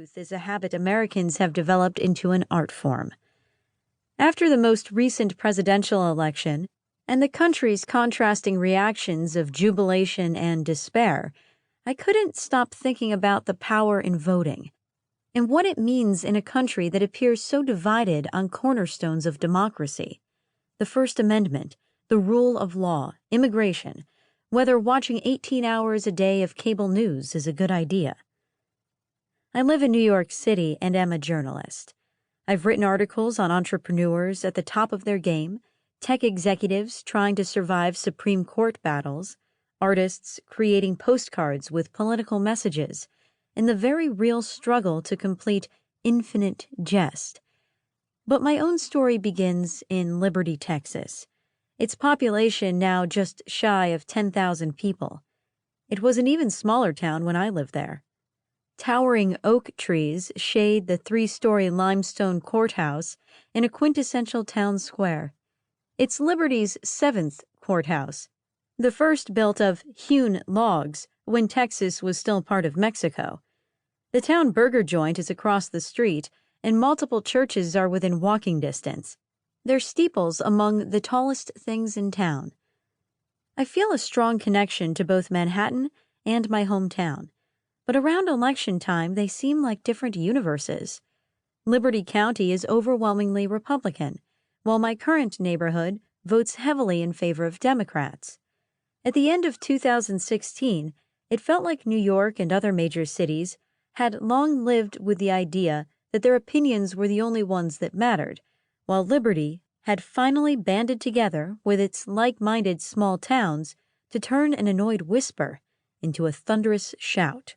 truth is a habit Americans have developed into an art form. After the most recent presidential election and the country's contrasting reactions of jubilation and despair, I couldn't stop thinking about the power in voting and what it means in a country that appears so divided on cornerstones of democracy: the First Amendment, the rule of law, immigration, whether watching 18 hours a day of cable news is a good idea. I live in New York City and am a journalist. I've written articles on entrepreneurs at the top of their game, tech executives trying to survive Supreme Court battles, artists creating postcards with political messages, and the very real struggle to complete infinite jest. But my own story begins in Liberty, Texas. Its population now just shy of 10,000 people. It was an even smaller town when I lived there. Towering oak trees shade the 3-story limestone courthouse in a quintessential town square. It's Liberty's 7th courthouse, the first built of hewn logs when Texas was still part of Mexico. The town burger joint is across the street, and multiple churches are within walking distance. Their steeples among the tallest things in town. I feel a strong connection to both Manhattan and my hometown, but around election time they seem like different universes. Liberty County is overwhelmingly Republican, while my current neighborhood votes heavily in favor of Democrats. At the end of 2016, it felt like New York and other major cities had long lived with the idea that their opinions were the only ones that mattered, while Liberty had finally banded together with its like-minded small towns to turn an annoyed whisper into a thunderous shout.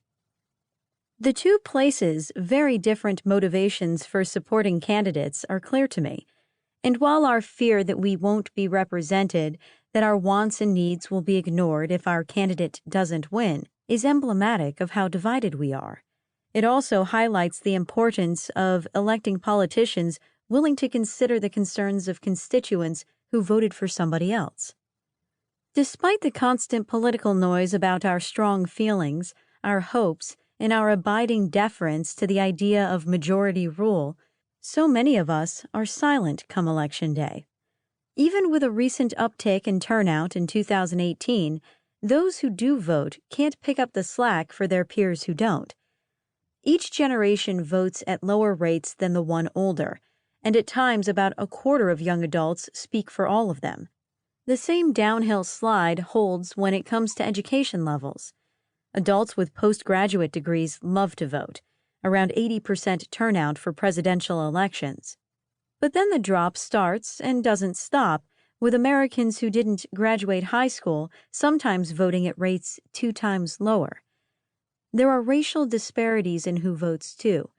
The two places' very different motivations for supporting candidates are clear to me, and while our fear that we won't be represented, that our wants and needs will be ignored if our candidate doesn't win, is emblematic of how divided we are. It also highlights the importance of electing politicians willing to consider the concerns of constituents who voted for somebody else. Despite the constant political noise about our strong feelings, our hopes, and our abiding deference to the idea of majority rule, so many of us are silent come Election Day. Even with a recent uptick in turnout in 2018, those who do vote can't pick up the slack for their peers who don't. Each generation votes at lower rates than the one older, and at times about a quarter of young adults speak for all of them. The same downhill slide holds when it comes to education levels. Adults with postgraduate degrees love to vote, around 80% turnout for presidential elections. But then the drop starts and doesn't stop, with Americans who didn't graduate high school sometimes voting at rates 2 times lower. There are racial disparities in who votes, too.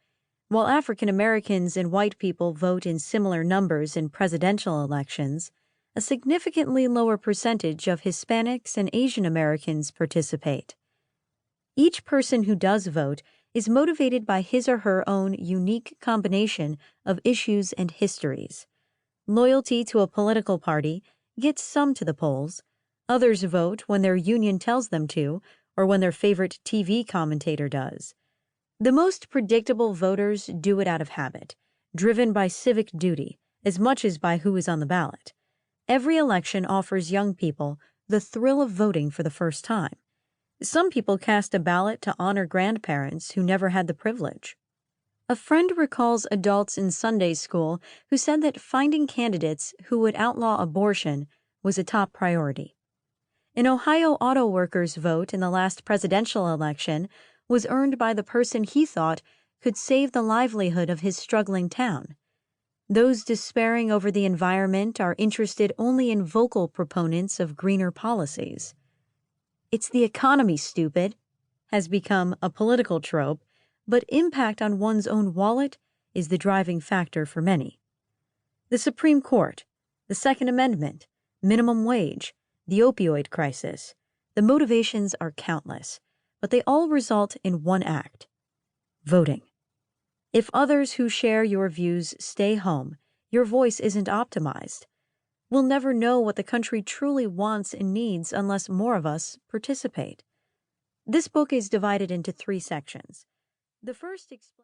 While African Americans and white people vote in similar numbers in presidential elections, a significantly lower percentage of Hispanics and Asian Americans participate. Each person who does vote is motivated by his or her own unique combination of issues and histories. Loyalty to a political party gets some to the polls. Others vote when their union tells them to, or when their favorite TV commentator does. The most predictable voters do it out of habit, driven by civic duty as much as by who is on the ballot. Every election offers young people the thrill of voting for the first time. Some people cast a ballot to honor grandparents who never had the privilege. A friend recalls adults in Sunday school who said that finding candidates who would outlaw abortion was a top priority. An Ohio auto worker's vote in the last presidential election was earned by the person he thought could save the livelihood of his struggling town. Those despairing over the environment are interested only in vocal proponents of greener policies. "It's the economy, stupid," has become a political trope, but impact on one's own wallet is the driving factor for many. The Supreme Court, the Second Amendment, minimum wage, the opioid crisis, the motivations are countless, but they all result in one act: voting. If others who share your views stay home, your voice isn't optimized. We'll never know what the country truly wants and needs unless more of us participate. This book is divided into 3 sections. The first explains